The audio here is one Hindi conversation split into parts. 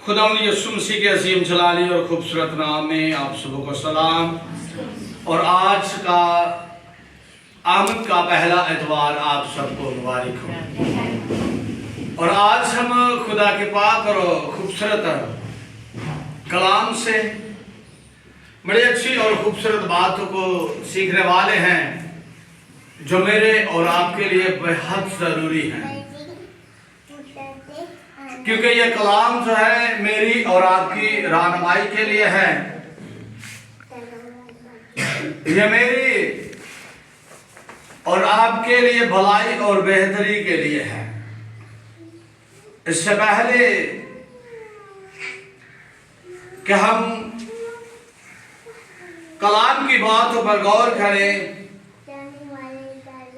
खुदावंद यीशु मसीह के अजीम जलाली और खूबसूरत नाम में आप सबों को सलाम। और आज का आमद का पहला एतवार आप सबको मुबारक हो। और आज हम खुदा के पाक और खूबसूरत कलाम से बड़ी अच्छी और खूबसूरत बातों को सीखने वाले हैं जो मेरे और आपके लिए बेहद ज़रूरी हैं, क्योंकि ये कलाम जो है मेरी और आपकी रहनुमाई के लिए है। ये मेरी और आपके लिए भलाई और बेहतरी के लिए है। इससे पहले कि हम कलाम की बातों पर गौर करें,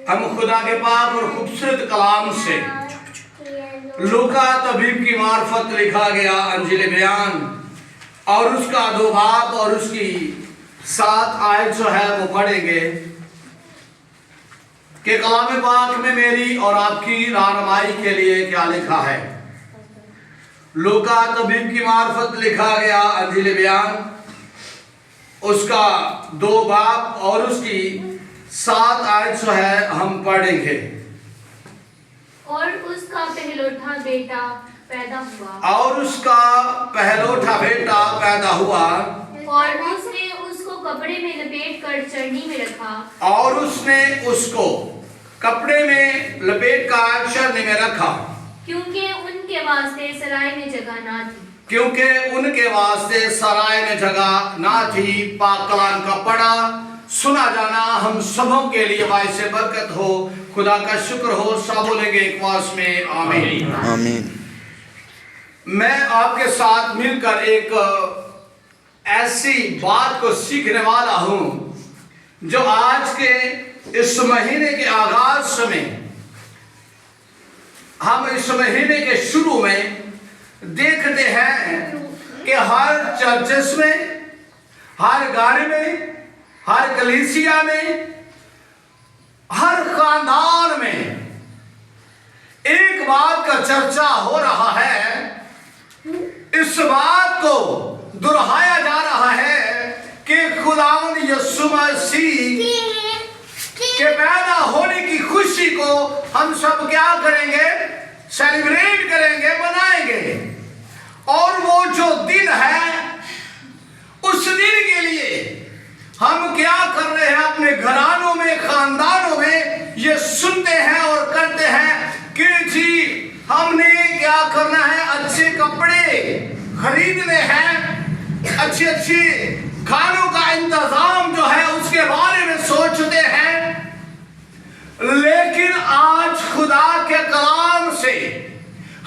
हम खुदा के पाक और खूबसूरत कलाम से लूका तबीब की मार्फत लिखा गया अंजिल बयान और उसका 2 बाब और उसकी 7 आयत जो है वो पढ़ेंगे कि कलाम पाक में मेरी और आपकी रहनुमाई के लिए क्या लिखा है। लूका तबीब की मार्फत लिखा गया अंजिल बयान, उसका 2 बाब और उसकी 7 आयत जो है हम पढ़ेंगे। और उसका पहलौठा बेटा पैदा हुआ और उसका पहलौठा बेटा पैदा हुआ और उसने उसको कपड़े में लपेट कर चरनी में रखा और उसने उसको कपड़े में लपेट कर चरनी में रखा, क्योंकि उनके वास्ते सराय में जगह ना थी। क्योंकि उनके वास्ते सराय में जगह ना थी। पाक कलाम का पढ़ा सुना जाना हम सबों के लिए बाइस बरकत हो। खुदा का शुक्र हो। सब बोलेंगे एक वास में आमीन आमीन। मैं आपके साथ मिलकर एक ऐसी बात को सीखने वाला हूं जो आज के इस महीने के आगाज में, हम इस महीने के शुरू में देखते हैं कि हर चर्चेस में, हर घर में, हर कलीसिया में, हर खानदान में एक बात का चर्चा हो रहा है। इस बात को दोहराया जा रहा है कि खुदावंद यीशु मसीह के पैदा होने की खुशी को हम सब क्या करेंगे? सेलिब्रेट करेंगे, मनाएंगे। और वो जो दिन है, उस दिन के लिए हम क्या कर रहे हैं? अपने घरानों में, खानदानों में ये सुनते हैं और करते हैं कि जी हमने क्या करना है? अच्छे कपड़े खरीदने हैं, अच्छी अच्छी खानों का इंतजाम जो है उसके बारे में सोचते हैं। लेकिन आज खुदा के कलाम से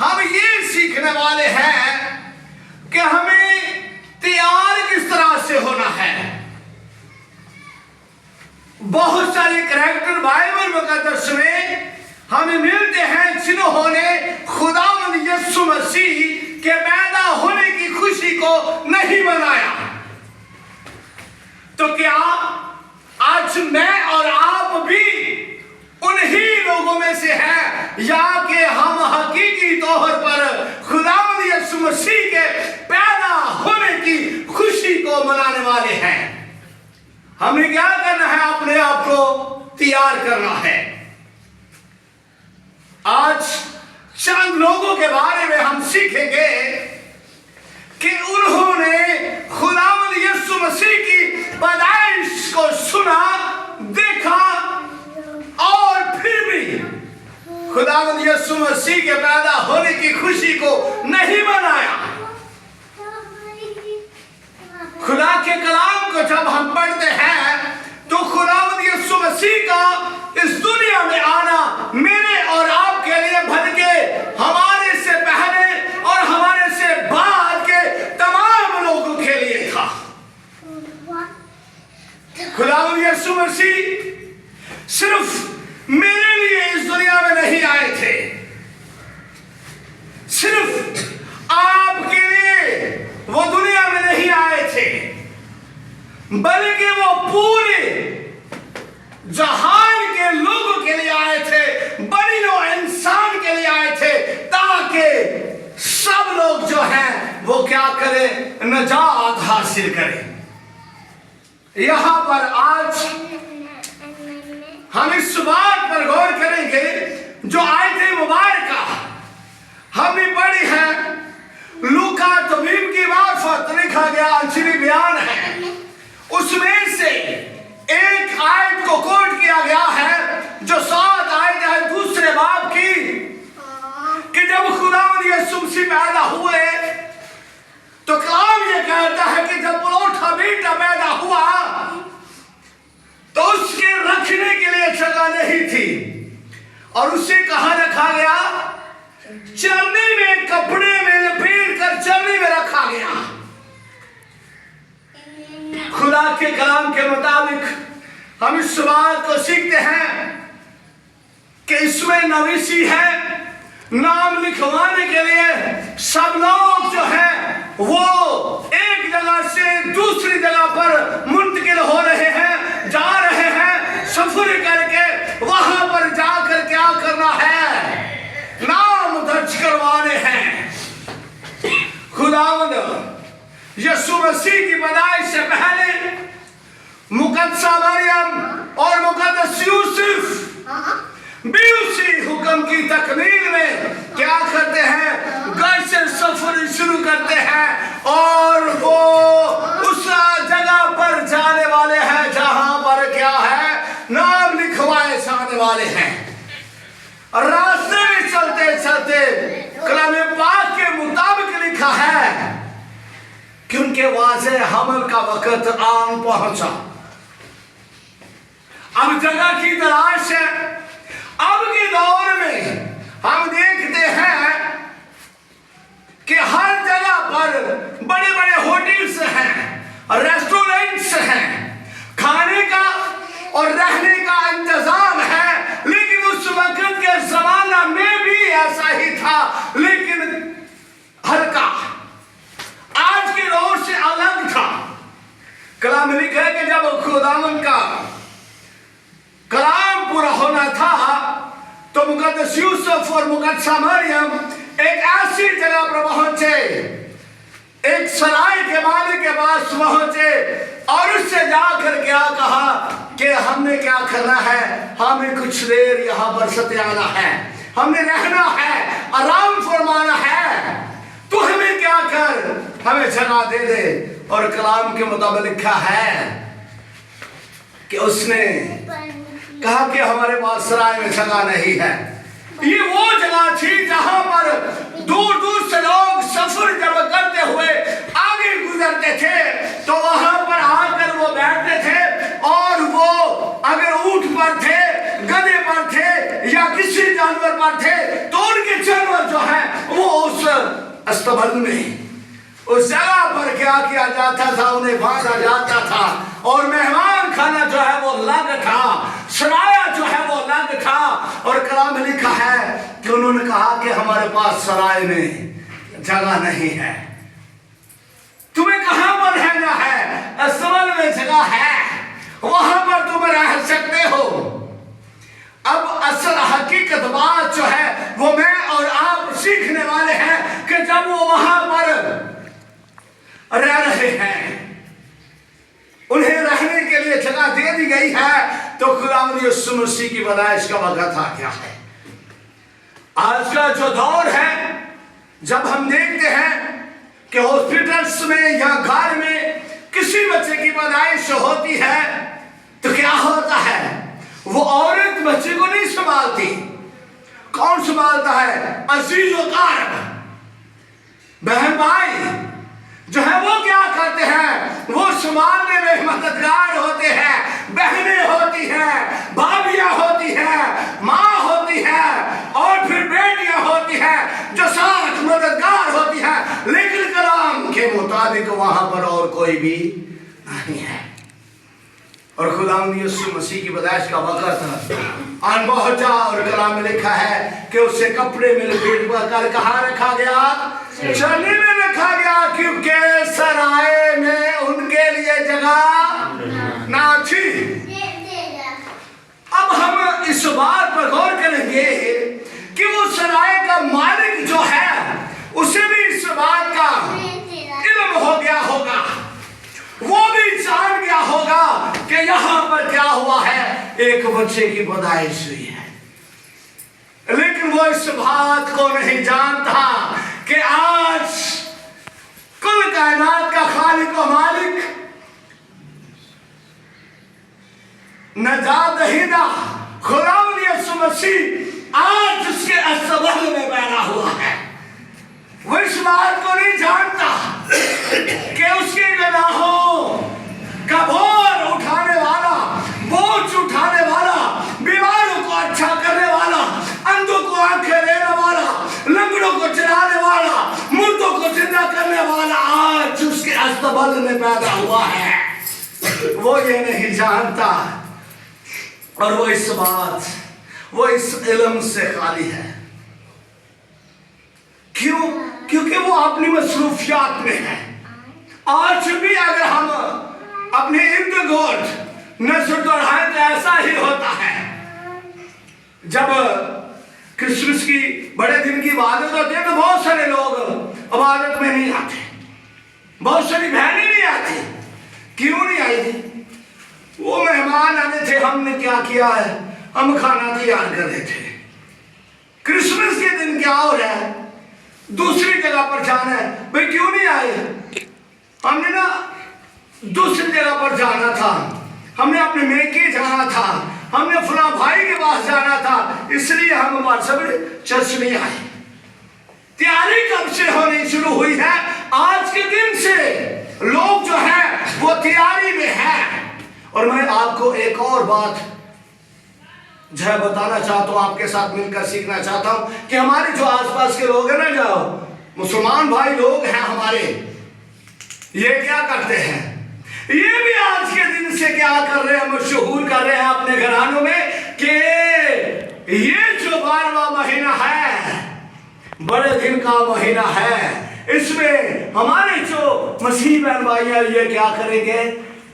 हम ये सीखने वाले हैं कि हमें तैयार किस तरह से होना है। बहुत सारे कैरेक्टर बाइबल मुकद्दस में हमें मिलते हैं जिन्होंने खुदावंद यीशु मसीह के पैदा होने की खुशी को नहीं मनाया। तो क्या आज मैं और आप भी उन्हीं लोगों में से हैं, या कि हम हकीकी तौर पर खुदावंद यीशु मसीह के पैदा होने की खुशी को मनाने वाले हैं? हमें क्या करना है? अपने आप को तैयार करना है। आज चंद लोगों के बारे में हम सीखेंगे कि उन्होंने खुदावंद यीशु मसीह की पैदाइश को सुना, देखा और फिर भी खुदावंद यीशु मसीह के पैदा होने की खुशी को नहीं मनाया। खुदा के कलाम को जब हम पढ़ते हैं तो खुदावंद यीशु मसीह का इस दुनिया में आना मेरे और आपके लिए, बल्कि हमारे से पहले और हमारे से बाद के तमाम लोगों के लिए था। खुदावंद यीशु मसीह सिर्फ मेरे लिए इस दुनिया में नहीं आए थे, सिर्फ आपके लिए वो दुनिया में नहीं आए थे, बल्कि वो पूरे जहान के लोगों के लिए आए थे, बनी नो इंसान के लिए आए थे, ताकि सब लोग जो हैं वो क्या करे, नजात हासिल करे। यहां पर आज हम इस बात पर गौर करेंगे जो आयत मुबारका हमने पढ़ी है, लूका तबीब की मार्फत लिखा गया अंजलि बयान है, उसमें से एक आयत को कोट किया गया है जो 7 आयत है दूसरे बाब की, कि जब खुदावंद यीशु मसीह पैदा हुए तो कलाम ये कहता है कि जब पलोठा बेटा पैदा हुआ तो उसके रखने के लिए जगह नहीं थी और उसे कहां रखा गया, चरनी में, कपड़े में लपेट कर चरनी में रखा गया। खुदा के कलाम के मुताबिक हम इस बात को सीखते हैं कि इसमें नवीसी है, नाम लिखवाने के लिए सब लोग जो है वो एक जगह से दूसरी जगह पर मुंतकिल हो रहे हैं, जा रहे हैं, सफर करके वहां पर जाकर क्या करना है, नाम दर्ज करवाने हैं। खुदावंद यीशु मसीह की पैदाइश से पहले मुकद्दसा मरियम और मुकद्दस यूसुफ भी उसी हुक्म की तकमील में क्या करते हैं, घर से सफर शुरू करते हैं और वो उस जगह पर जाने वाले हैं जहां पर क्या है, नाम लिखवाए जाने वाले हैं। रास्ते में चलते चलते कलाम पाक के मुताबिक लिखा है कि उनके वाज़े हमल का वक्त आन पहुंचा। अब जगह की तलाश है। अब के दौर में हम देखते हैं कि हर जगह पर बड़े बड़े होटल्स हैं, रेस्टोरेंट्स हैं, खाने का और रहने का इंतजाम है। लेकिन उस वक्त के जमाना में भी ऐसा ही था, लेकिन हल्का, आज के दौर से अलग था। कलाम में लिखा है कि जब खुदावंद का कलाम पूरा होना था तो मुकद्दस यूसुफ और मुकद्दसा मरियम एक ऐसी जगह पर पहुंचे, एक सराय के मालिक के पास पहुंचे और उससे जाकर क्या कहा कि हमने क्या करना है, हमें कुछ देर यहां पर सत्याना है, हमने रहना है, आराम फरमाना है, तू हमें क्या कर, हमें जगह दे दे। और कलाम के मुताबिक लिखा है कि उसने कहा कि हमारे पास सराय में जगह नहीं है। ये वो जगह थी जहां पर दूर दूर से लोग सफर जब करते हुए आगे गुजरते थे तो वहां पर आकर वो बैठते थे और वो अगर ऊंट पर थे, गधे पर थे या किसी जानवर पर थे तो उनके जानवर जो है वो उस अस्तबल में, उस जगह पर क्या किया जाता था, उन्हें बांधा जाता था और मेहमान खाना जो है वो अलग था, सराया जो है वो अलग था। और कलाम में लिखा है कि उन्होंने कहा कि हमारे पास सराय में जगह नहीं है, तुम्हें कहां पर रहना है, अस्तबल में जगह है, वहां पर तुम रह सकते हो। अब असल हकीकत बात जो है वो मैं और आप सीखने वाले हैं कि जब वो वहां पर रह रहे हैं, उन्हें रहने के लिए जगह दे दी गई है, तो खुदावंद यीशु मसीह की पैदाइश का वक्त आ गया है। आज का जो दौर है, जब हम देखते हैं कि हॉस्पिटल्स में या घर में किसी बच्चे की पैदाइश होती है तो क्या होता है, वो औरत बच्चे को नहीं संभालती, कौन संभालता है, अजीज व कारब, बहन भाई जो है वो क्या करते हैं, वो संभालने में मददगार होते हैं, बहनें होती हैं, भाभियां होती हैं, माँ होती है और फिर बेटियां होती हैं जो साथ मददगार होती हैं। लेकिन कलाम के मुताबिक वहां पर और कोई भी नहीं है। और खुदावंद यीशु मसीह की पैदाइश का वक्त आन पहुंचा और कलाम में लिखा है कि उसे कपड़े में लपेट कर कहाँ रखा गया, चरनी में रखा गया, क्योंकि सराय में उनके लिए जगह ना थी। अब हम इस बात पर गौर करेंगे कि वो सराय का मालिक जो है उसे भी इस बात का इल्म हो गया होगा, वो भी जान गया होगा कि यहां पर क्या हुआ है, एक बच्चे की पैदाइश हुई है। लेकिन वो इस बात को नहीं जानता कि आज कुल कायनात का खालिक और मालिक, नजात दहीदा खुदावंद यीशु मसीह आज उसके अस्तबल में पैदा हुआ है। वो इस बात को नहीं जानता कि उसके गुनाहों का बोझ उठाने वाला, बोझ उठाने वाला, बीमारों को अच्छा करने वाला, अंधों को आंखें देने वाला, लंगड़ों को चलाने वाला, मुर्दों को जिंदा करने वाला आज उसके अस्तबल में पैदा हुआ है। वो ये नहीं जानता और वो इस इल्म से खाली है। क्यों? क्योंकि वो अपनी मसरूफियात में है। आज भी अगर हम अपने इर्द गिर्द नजर दौड़ाएं तो ऐसा ही होता है। जब क्रिसमस की बड़े दिन की इबादत होती है तो बहुत सारे लोग इबादत में नहीं आते, बहुत सारी बहनें नहीं आती। क्यों नहीं आई थी? वो मेहमान आने थे, हमने क्या किया है, हम खाना तैयार कर रहे थे। क्रिसमस के दिन क्या हो रहा है, दूसरी जगह पर जाना है, भाई क्यों नहीं आए? हमने ना दूसरी जगह पर जाना था, हमने अपने मेके जाना था, हमने फला भाई के पास जाना था, इसलिए हम हमारे सब चर्च नहीं आए। तैयारी कब से होनी शुरू हुई है? आज के दिन से लोग जो है वो तैयारी में है। और मैं आपको एक और बात जो है बताना चाहता हूं, आपके साथ मिलकर सीखना चाहता हूं कि हमारे जो आसपास के लोग हैं ना, जो मुसलमान भाई लोग हैं हमारे, ये क्या करते हैं? ये भी आज के दिन से क्या कर रहे हैं, मशहूर कर रहे हैं अपने घरानों में कि ये जो 12वां महीना है, बड़े दिन का महीना है, इसमें हमारे जो मसीह बहन भाई हैं ये क्या करेंगे,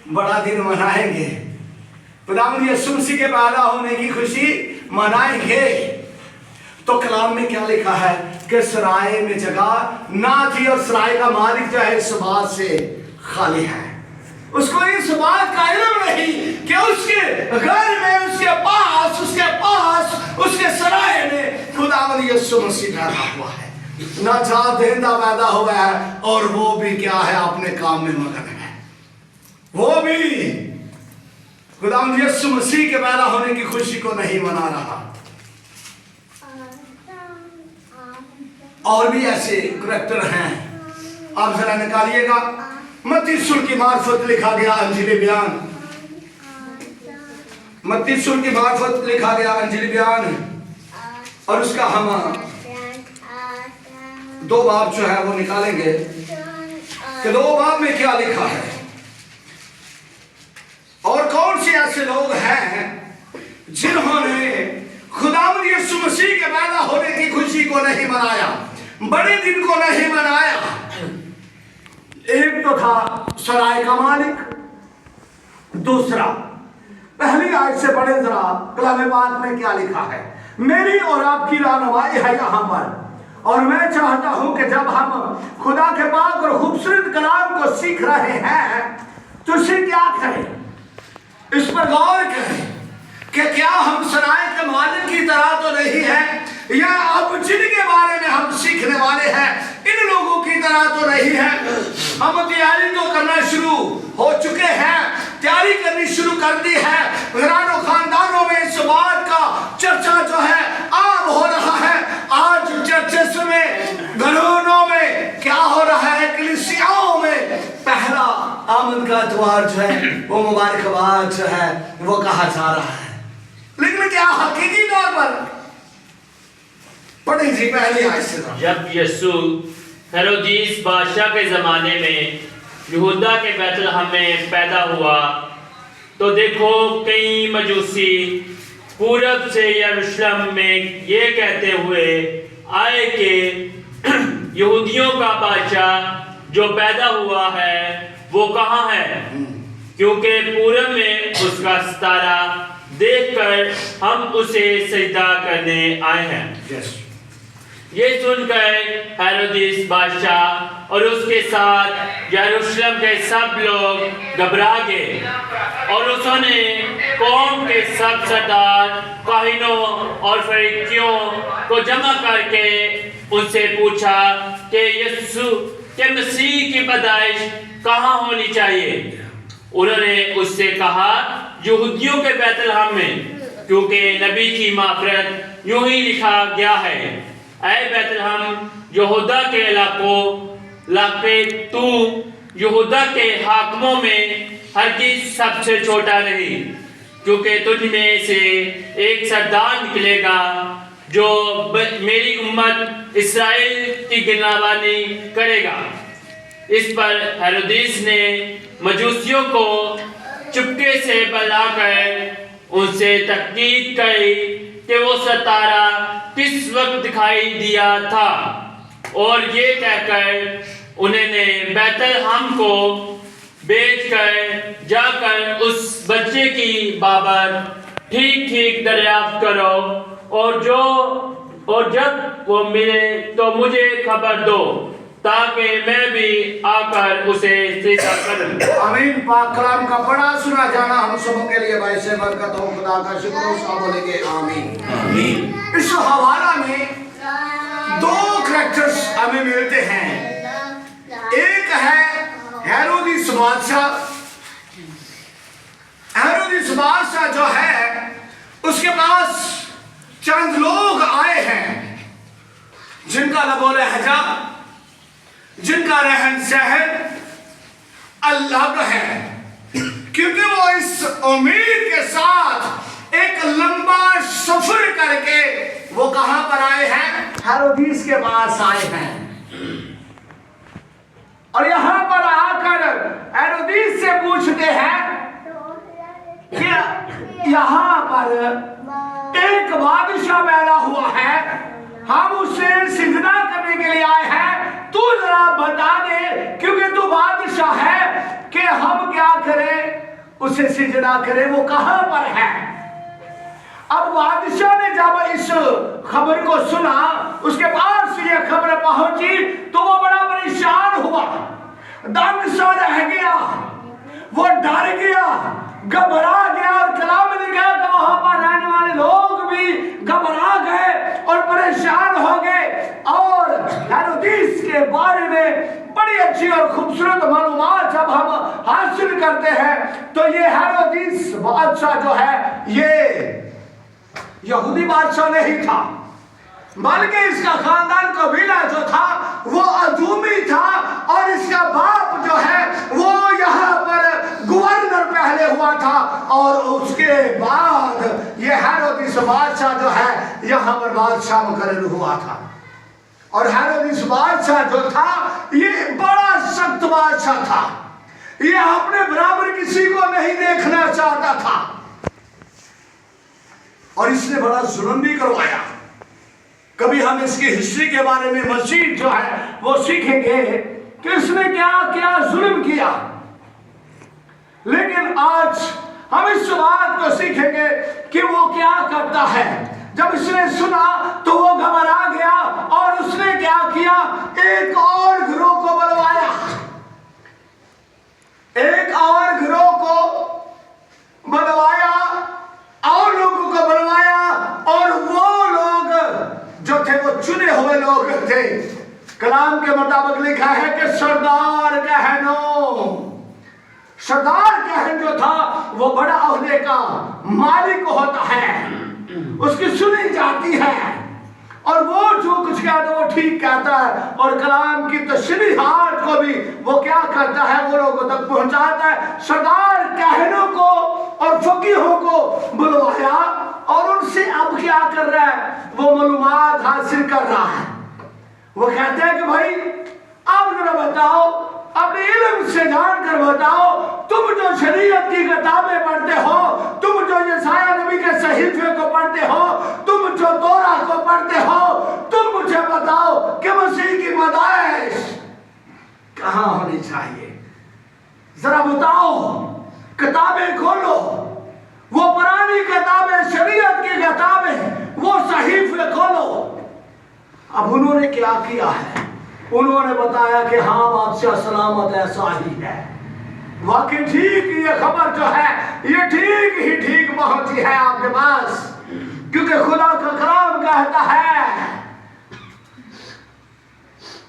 बड़ा दिन मनाएंगे, खुदावंद यीशु मसीह के पैदा होने की खुशी मनाएंगे। तो कलाम में क्या लिखा है कि सराय में जगह ना थी और सराय का मालिक जो है इस बात से खाली है। उसको इस बात का इल्म नहीं कि उसके घर में, उसके पास उसके सराय में खुदावंद यीशु मसीह पैदा हुआ है, नजात दहिंदा पैदा हुआ है, और वो भी क्या है, अपने काम में मगन है। वो भी खुदावंद यीशु मसीह के पैदा होने की खुशी को नहीं मना रहा। और भी ऐसे करैक्टर हैं, आप जरा निकालिएगा। मत्ती रसूल की मार्फत लिखा गया अंजील बयान, मत्ती रसूल की मार्फत लिखा गया अंजील बयान, और उसका हम 2 बाब जो है वो निकालेंगे कि 2 बाब में क्या लिखा है और कौन से ऐसे लोग हैं जिन्होंने खुदावंद यीशु मसीह के पैदा होने की खुशी को नहीं मनाया, बड़े दिन को नहीं मनाया। एक तो था सराय का मालिक, दूसरा, पहली आयत से पढ़े जरा कलाम पाक में क्या लिखा है। मेरी और आपकी रहनुमाई है यहाँ पर, और मैं चाहता हूं कि जब हम खुदा के पाक और खूबसूरत कलाम को सीख रहे हैं तो इसे क्या करें, इस पर गौर करें कि क्या हम सराय के मालिक की तरह तो नहीं है, या अब जिनके बारे में हम सीखने वाले हैं इन लोगों की तरह तो नहीं है। हम तैयारी तो करना शुरू हो चुके हैं, तैयारी करनी शुरू कर दी है, घरानों खानदानों में इस बात का चर्चा जो है आम हो रहा है। आज चर्चेस में, घरानों में क्या हो रहा है, कलीसियाओं में पहला आमद का द्वार जो है वो मुबारकबाद जो है वो कहा जा रहा है। लेकिन क्या हकीकी तौर पर पढ़ी जी पहली आयत से, जब यीशु हेरोदीस बादशाह के ज़माने में यहूदा के बैतलहम में पैदा हुआ तो देखो कई मजूसी पूरब से यरूशलेम में ये कहते हुए आए कि यहूदियों का बादशाह जो पैदा हुआ है वो कहाँ है, क्योंकि पूरब में उसका सितारा देखकर हम उसे सजदा करने आए हैं। ये सुनकर हेरोदेस बादशाह और उसके साथ यरूशलेम के सब लोग घबरा गए और उसने कौम के सब सरदार, काहिनों और फरीसियों को जमा करके उनसे पूछा कि यीशु के मसीह की पैदाइश कहाँ होनी चाहिए। उन्होंने उससे कहा, यहूदियों के बैतलहम में, क्योंकि नबी की माफ़रत यूं ही लिखा गया है, ऐ बैतलहम यहूदा के इलाके, तू यहूदा के हाकिमों में हरगिज़ सबसे छोटा नहीं, क्योंकि तुझ में से एक सरदार निकलेगा जो मेरी उम्मत इस्राएल की गिनवानी करेगा। इस पर हेरोदेस ने मजूसियों को चुपके से बुलाकर उनसे तहकीक करी कि वो सितारा किस वक्त दिखाई दिया था, और ये कहकर उन्होंने बैतलहम को भेजकर जाकर उस बच्चे की बाबत ठीक ठीक दरियाफ्त करो, और जब वो मिले तो मुझे खबर दो, ताकि मैं भी आकर उसे सीधा करूं। आमीन। पाक कलाम का पढ़ा सुना जाना हम सबों के लिए बाइस बरकत हो। खुदा का शुक्र हो, सब बोलेंगे आमीन आमीन। इस हवाला में दो कैरेक्टर्स हमें मिलते हैं। एक है हेरोदेस बादशाह। हेरोदेस बादशाह जो है उसके पास चंद लोग आए हैं जिनका लबो लहजा, जिनका रहन सहन अलग है, क्योंकि वो इस उम्मीद के साथ एक लंबा सफर करके वो कहां पर आए हैं? हेरोदेस के पास आए हैं। और यहां पर आकर हेरोदेस से पूछते हैं कि यहां पर एक बादशाह पैदा हुआ है, हम उसे सिजदा करने के लिए आए हैं, तू जरा बता दे, क्योंकि तू बादशाह है, कि हम क्या करें, उसे सिजदा करें, वो कहां पर है। अब बादशाह ने जब इस खबर को सुना, उसके पास ये खबर पहुंची, तो वो बड़ा परेशान हुआ, दंग सा रह गया, वो डर गया, घबरा गया। और कलाम में लिखा कि वहां पर रहने वाले लोग भी घबरा गए और परेशान हो गए। और हेरोदेस के बारे में बड़ी अच्छी और खूबसूरत मालूमात जब हम हासिल करते हैं, तो ये हेरोदेस बादशाह जो है ये यहूदी बादशाह नहीं था, बल्कि इसका खानदान कबीला जो था वो अदूमी था, और इसका बाप जो है वो यहाँ पर गवर्नर पहले हुआ था, और उसके बाद ये हेरोदेस बादशाह जो है यहाँ पर बादशाह मुकर्रर हुआ था। और हेरोदेस बादशाह जो था ये बड़ा सख्त बादशाह था, ये अपने बराबर किसी को नहीं देखना चाहता था, और इसने बड़ा जुल्म भी करवाया। कभी हम इसकी हिस्ट्री के बारे में मजीद जो है वो सीखेंगे कि इसने क्या क्या जुल्म किया, लेकिन आज हम इस बात को सीखेंगे कि वो क्या करता है। जब इसने सुना तो वो घबरा गया, और उसने क्या किया, एक और गिरोह को बुलवाया, एक और गिरोह को बुलवाया, और लोगों को बुलवाया, और वो लोग जो थे वो चुने हुए लोग थे। कलाम के मुताबिक लिखा है कि सरदार कहन जो था वो बड़ा ओहदे का मालिक होता है, उसकी सुनी जाती है, और वो जो कुछ कहता है वो ठीक कहता है, और कलाम की तशरीहात को भी वो क्या करता है, वो लोगों तक पहुंचाता है। सरदार कहनों को और फकीहों को बुलवाया, और उनसे अब क्या कर रहा है, वो मालूमात हासिल कर रहा है। वो कहते हैं कि भाई आप जरा बताओ, अपने इल्म से जानकर बताओ, तुम जो शरीयत की किताबें पढ़ते हो, तुम जो यशायाह नबी के सहीफे को पढ़ते हो, तुम जो तौरा को पढ़ते हो, तुम मुझे बताओ कि मसीह की पैदाइश कहाँ होनी चाहिए। जरा बताओ, किताबें खोलो, वो पुरानी किताबें, शरीयत की किताबें, वो सहीफे खोलो, अब उन्होंने क्या किया है? उन्होंने बताया कि हाँ बादशाह सलामत ऐसा ही है। वाकई ठीक ये खबर जो है ये ठीक ही ठीक पहुंची है आपके पास, क्योंकि खुदा का कलाम कहता है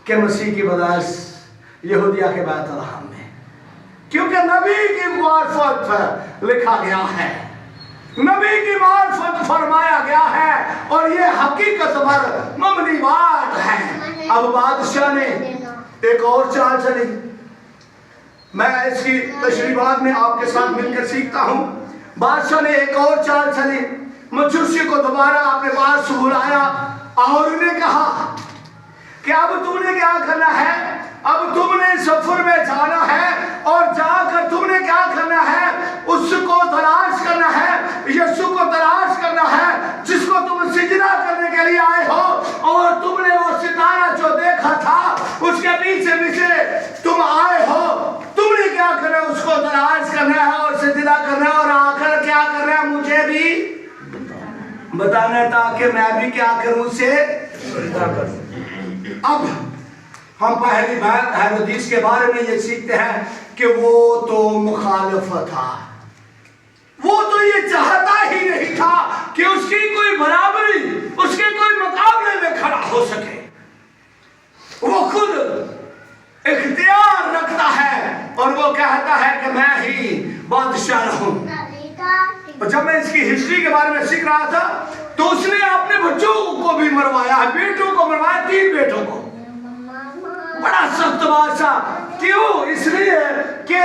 कि मसीह की पैदाइश यहूदिया के बैतलहम में, क्योंकि नबी की मार्फत लिखा गया है, नबी की मार्फत फरमाया गया है और ये हकीकत पर मबनी बात है। अब बादशाह ने एक और चाल चली, मैं इसकी तशरीह बाद में आपके साथ मिलकर सीखता हूं। बादशाह ने एक और चाल चली, मजूसी को दोबारा अपने पास बुलाया और उन्हें कहा कि अब तुमने क्या करना है? अब तुमने सफर में जाना है और जाकर तुमने क्या करना है? उसको तलाश करना है, यीशु को तलाश करना है जिसको तुम सिजदा करने के लिए आए हो, और तुमने वो सितारा जो देखा था उसके पीछे पीछे तुम आए हो। तुमने क्या करना है? उसको तलाश करना है और सिजदा करना है और आकर क्या करना है? मुझे भी बताना है ताकि मैं भी क्या करूं उसे सिजदा करूं। अब हम पहली बात हेरोदिस के बारे में ये सीखते हैं कि वो तो मुखालिफ था, वो तो ये चाहता ही नहीं था कि उसकी कोई बराबरी, उसके कोई मुकाबले में खड़ा हो सके। वो खुद इख्तियार रखता है और वो कहता है कि मैं ही बादशाह रहूं। और जब मैं इसकी हिस्ट्री के बारे में सीख रहा था तो उसने अपने बच्चों को भी मरवाया है, बेटों को मरवाया, 3 बेटों को। बड़ा सख्त बादशाह, क्यों? इसलिए कि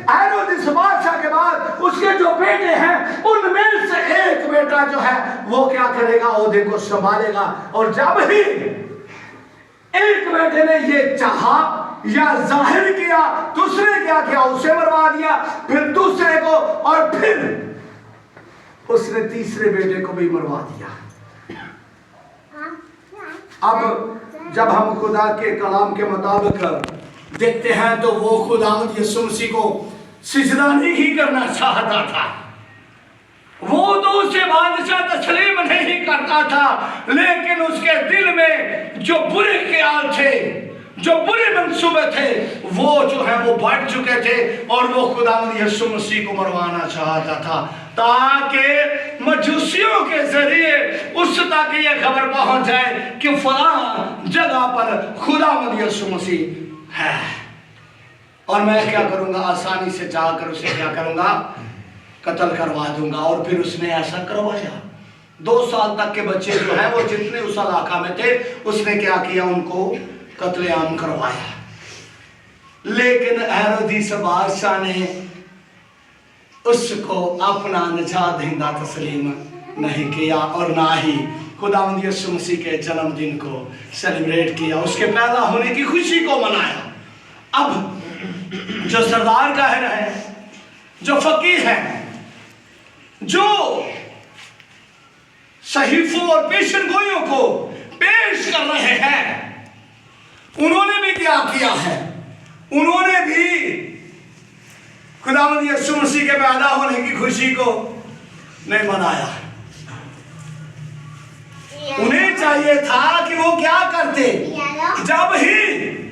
हेरोदिस बादशाह के बाद उसके जो बेटे हैं उनमें से एक बेटा जो है वो क्या करेगा? ओहदे को संभालेगा। और जब ही एक बेटे ने ये चाहा या जाहिर किया, दूसरे क्या किया? उसे मरवा दिया, फिर दूसरे को, और फिर उसने तीसरे बेटे को भी मरवा दिया। अब जब हम खुदा के कलाम के मुताबिक देखते हैं तो वो खुदावंद यीशु मसीह को सिजदा नहीं करना चाहता था, वो तो उसे बादशाह तस्लीम नहीं करता था, लेकिन उसके दिल में जो बुरे ख्याल थे, जो बुरे मंसूबे थे, वो जो है वो बढ़ चुके थे और वो खुदावंद यीशु मसीह को मरवाना चाहता था ताकि मजूसियों के जरिए उस तक ये खबर पहुंच जाए कि फलां जगह पर खुदावंद यीशु मसीह है। और मैं क्या करूंगा? आसानी से जाकर उसे क्या करूंगा? कत्ल करवा दूंगा। और फिर उसने ऐसा करवाया। 2 साल तक के बच्चे जो हैं वो जितने उस इलाका में थे उसने क्या किया? उनको कत्लेआम करवाया। लेकिन हेरोदिस बादशाह ने उसको अपना निजात दहिंदा तस्लीम नहीं किया और ना ही खुदावंद यीशु मसीह के जन्मदिन को सेलिब्रेट किया, उसके पैदा होने की खुशी को मनाया। अब जो सरदार कह रहे हैं, जो फकीर हैं, जो सहीफों और पेशनगोइयों को पेश कर रहे हैं, उन्होंने भी क्या किया है? उन्होंने भी खुदावंद यीशु मसीह के पैदा होने की खुशी को नहीं मनाया। उन्हें चाहिए था कि वो क्या करते? जब ही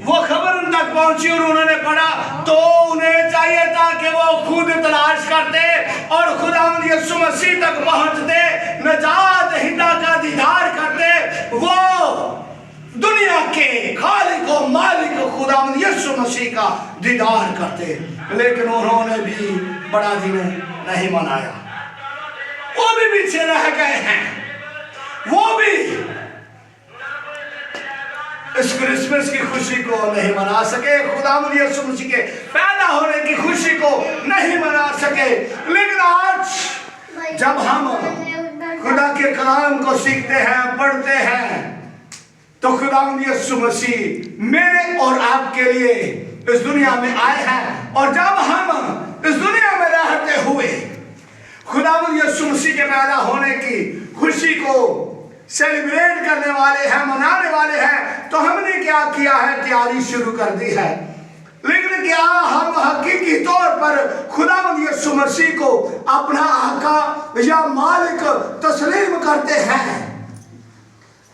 वो खबर उन तक पहुंची और उन्होंने पढ़ा तो उन्हें चाहिए था कि वो खुद तलाश करते और खुदावंद यीशु मसीह तक पहुंचते, निजात दहिंदा का दीदार करते, वो दुनिया के खालिक और मालिक खुदावंद यीशु मसीह का दीदार करते। लेकिन उन्होंने भी बड़ा दिन नहीं मनाया, वो भी पीछे रह गए हैं, वो भी इस क्रिसमस की खुशी को नहीं मना सके, खुदावंद यीशु मसीह के पैदा होने की खुशी को नहीं मना सके। लेकिन आज जब हम खुदा के कलाम को सीखते हैं, पढ़ते हैं, तो खुदावंद यीशु मसीह मेरे और आपके लिए इस दुनिया में आए हैं। और जब हम इस दुनिया में रहते हुए खुदावंद यीशु मसीह के पैदा होने की खुशी को सेलिब्रेट करने वाले हैं, मनाने वाले हैं, तो हमने क्या किया है? तैयारी शुरू कर दी है। लेकिन क्या हम हकीकी तौर पर खुदावंद यीशु मसीह को अपना आका या मालिक तस्लीम करते हैं?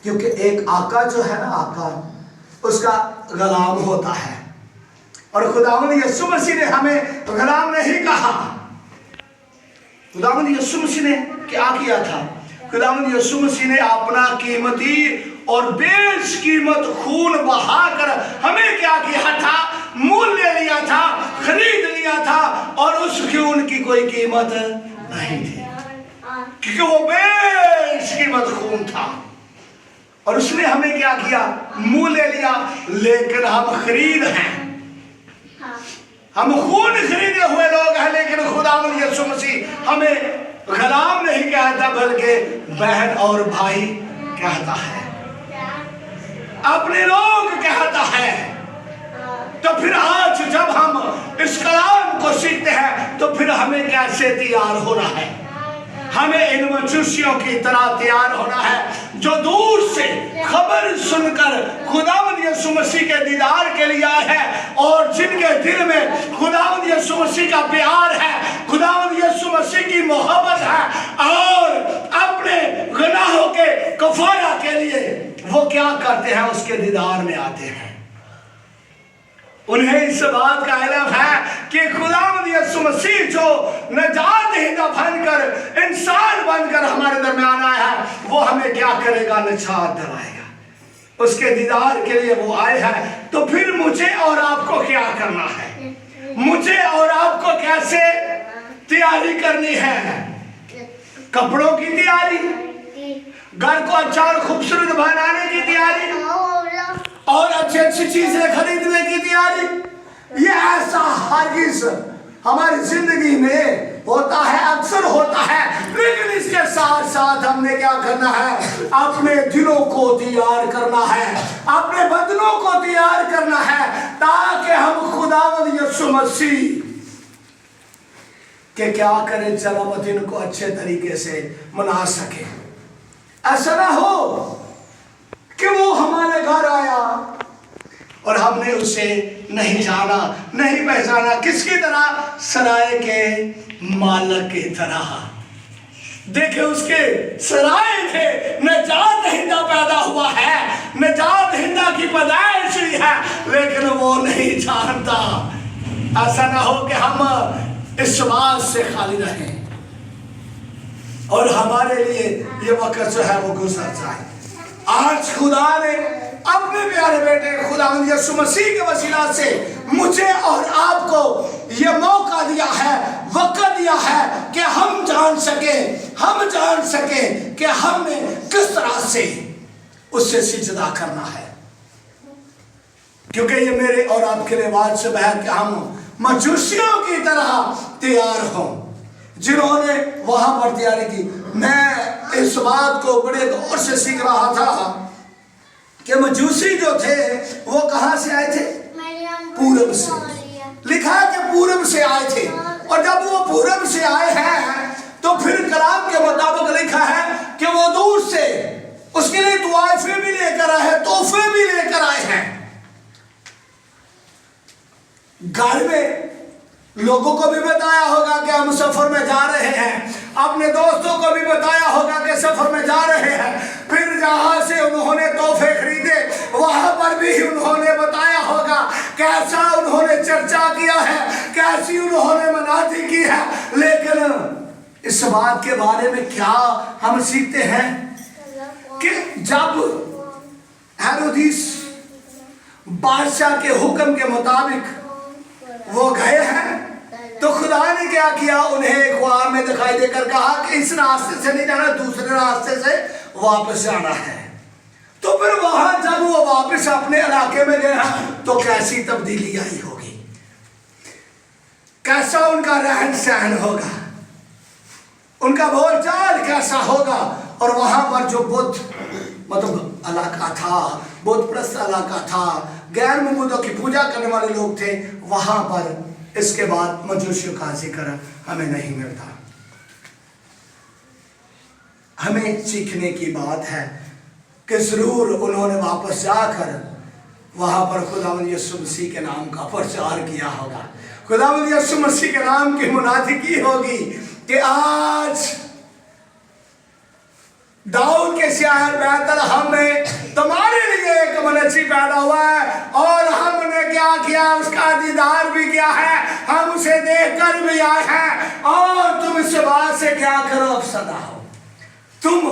क्योंकि एक आका जो है ना, आका उसका गुलाम होता है। और खुदावंद यीशु मसीह ने हमें गुलाम नहीं कहा। खुदावंद यीशु मसीह ने क्या किया था? खुदावंद यीशु मसीह ने अपना कीमती और बेशकीमत खून बहाकर हमें क्या किया था? मूल्य लिया था, खरीद लिया था, और उस खून की कोई कीमत नहीं थी, क्योंकि वो बेशकीमत खून था। और उसने हमें क्या किया? मूल्य लिया। लेकिन हम खरीद हैं, हम खून खरीदे हुए लोग हैं, लेकिन खुदावंद यीशु मसीह हमें गुलाम नहीं कहता, बल्कि बहन और भाई कहता है, अपने लोग कहता है। तो फिर आज जब हम इस कलाम को सीखते हैं, तो फिर हमें कैसे तैयार होना है? हमें इन मजूसियों की तरह तैयार होना है, जो दूर से खबर सुनकर खुदावंद यीशु मसीह के दीदार के लिए आए हैं, और जिनके दिल में खुदावंद यीशु मसीह का प्यार है, खुदावंद यीशु मसीह की मोहब्बत है, और अपने गुनाहों के कफारा के लिए वो क्या करते हैं? उसके दीदार में आते हैं। उन्हें इस बात का इल्म है कि खुदावंद यीशु मसीह जो नजात दहिंदा बनकर, इंसान बनकर हमारे दरमियान आया है, वो हमें क्या करेगा? निजात दिलाएगा। उसके दीदार के लिए वो आए हैं। तो फिर मुझे और आपको क्या करना है? मुझे और आपको कैसे तैयारी करनी है? कपड़ों की तैयारी, घर को अच्छा और खूबसूरत बनाने की तैयारी, और अच्छी अच्छी चीजें खरीदने की तैयारी। ये ऐसा हरगिज़ हमारी जिंदगी में होता है, अक्सर होता है। लेकिन इसके साथ साथ हमने क्या करना है? अपने दिलों को तैयार करना है, अपने बदनों को तैयार करना है, ताकि हम खुदावंद यीशु मसीह के क्या करें? जन्मदिन को अच्छे तरीके से मना सके। ऐसा ना हो कि वो हमारे घर आया और हमने उसे नहीं जाना, नहीं पहचाना। किसकी तरह? सराय के मालिक की तरह। देखे, उसके सराय में नजात दहिंदा पैदा हुआ है, नजात दहिंदा की पैदाइश हुई है, लेकिन वो नहीं जानता। ऐसा ना हो कि हम इस बात से खाली रहें और हमारे लिए ये वक्त जो है वो गुजर जाए। आज खुदा ने अपने प्यारे बेटे खुदावंद यीशु मसीह के वसीला से मुझे और आपको ये मौका दिया है, वक्त दिया है कि हम जान सके कि हमें किस तरह से उससे सिजदा करना है। क्योंकि ये मेरे और आपके लिए वाजिब है कि हम मजूसियों की तरह तैयार हों, जिन्होंने वहां पर तैयारी की। मैं इस बात को बड़े गौर से सीख रहा था कि मजूसी जो थे वो कहां से आए थे? पूरब से। लिखा है कि पूरब से आए थे, और जब वो पूरब से आए हैं तो फिर कलाम के मुताबिक लिखा है कि वो दूर से उसके लिए दुआएं भी लेकर आए हैं, तोहफे भी लेकर आए हैं। घर में लोगों को भी बताया होगा कि हम सफर में जा रहे हैं, अपने दोस्तों को भी बताया होगा कि सफर में जा रहे हैं। फिर जहां से उन्होंने तोहफे खरीदे, वहां पर भी उन्होंने बताया होगा कैसा उन्होंने चर्चा किया है, कैसी उन्होंने मनाती की है। लेकिन इस बात के बारे में क्या हम सीखते हैं कि जब हेरोदिस बादशाह के हुक्म के मुताबिक वो गए हैं, तो खुदा ने क्या किया? उन्हें ख्वाब में दिखाई देकर कहा कि इस रास्ते से नहीं जाना, दूसरे रास्ते से वापस जाना है। तो फिर वहां जब वो वापस अपने इलाके में गए हैं, तो कैसी तब्दीली आई होगी, कैसा उनका रहन सहन होगा, उनका बोलचाल कैसा होगा। और वहां पर जो बुद्ध मतलब इलाका था, बुद्ध प्रस्त इलाका था, गैर मबूदों की पूजा करने वाले लोग थे, वहां पर इसके बाद मजूसियों का जिक्र हमें नहीं मिलता। हमें सीखने की बात है कि जरूर उन्होंने वापस जाकर वहां पर खुदावंद यीशु मसीह के नाम का प्रचार किया होगा, खुदावंद यीशु मसीह के नाम की मुनादी की होगी कि आज दाऊद के शहर बैतलहम में तुम्हारे लिए एक मनुष्य पैदा हुआ है, और हमने क्या किया, उसका दीदार भी किया है, हम उसे देखकर भी आए हैं। और तुम इस बात से क्या करो, अब सदा हो। तुम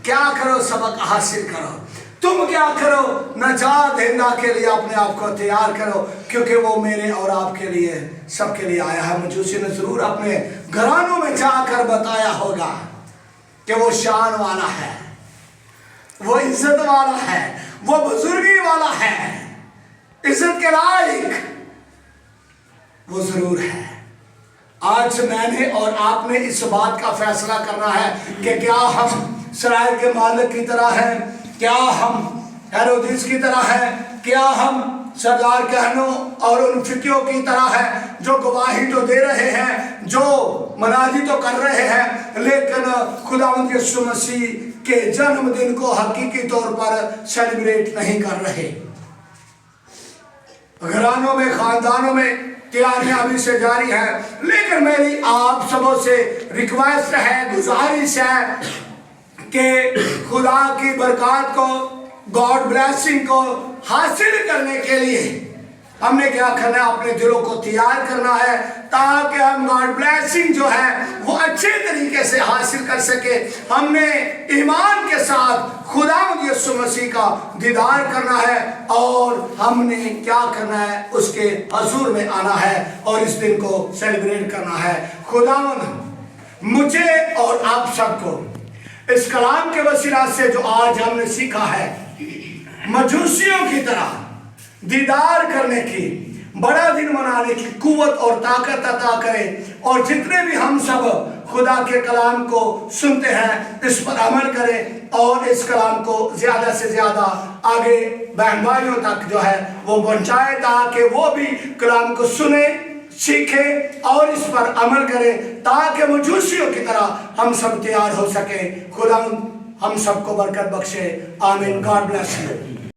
क्या करो, सबक हासिल करो। तुम क्या करो, नजात देना के लिए अपने आप को तैयार करो, क्योंकि वो मेरे और आपके लिए, सबके लिए आया है। मजूसी ने जरूर अपने घरानों में जाकर बताया होगा कि वो शान वाला है, वो इज्जत वाला है, वो बुजुर्गी वाला है, इज्जत के लायक वो जरूर है। आज मैंने और आपने इस बात का फैसला करना है कि क्या हम सराय के मालिक की तरह है, क्या हम हेरोदिस की तरह है, क्या हम सरदार कहनों और उन फिकियों की तरह है जो गवाही तो दे रहे हैं, जो मनाजी तो कर रहे हैं, लेकिन खुदावंद यीशु मसीह के जन्मदिन को हकीकी तौर पर सेलिब्रेट नहीं कर रहे। घरानों में, खानदानों में तैयारियां अभी से जारी है, लेकिन मेरी आप सबों से रिक्वेस्ट है, गुजारिश है कि खुदा की बरकत को, गॉड ब्लेसिंग को हासिल करने के लिए हमने क्या करना है, अपने दिलों को तैयार करना है, ताकि हम गॉड ब्लेसिंग जो है वो अच्छे तरीके से हासिल कर सके। हमने ईमान के साथ खुदावंद यीशु मसीह का दीदार करना है, और हमने क्या करना है, उसके हजूर में आना है और इस दिन को सेलिब्रेट करना है। खुदावंद मुझे और आप सबको इस कलाम के वसीला से जो आज हमने सीखा है, मजूसियों की तरह दीदार करने की, बड़ा दिन मनाने की कुव्वत और ताकत अता करे, और जितने भी हम सब खुदा के कलाम को सुनते हैं इस पर अमल करें, और इस कलाम को ज्यादा से ज्यादा आगे बहन भाइयों तक जो है वो पहुंचाए, ताकि वो भी कलाम को सुने, सीखे और इस पर अमल करें, ताकि मजूसियों की तरह हम सब तैयार हो सके। खुदा हम सबको बरकत बख्शे। आमीन। God bless you.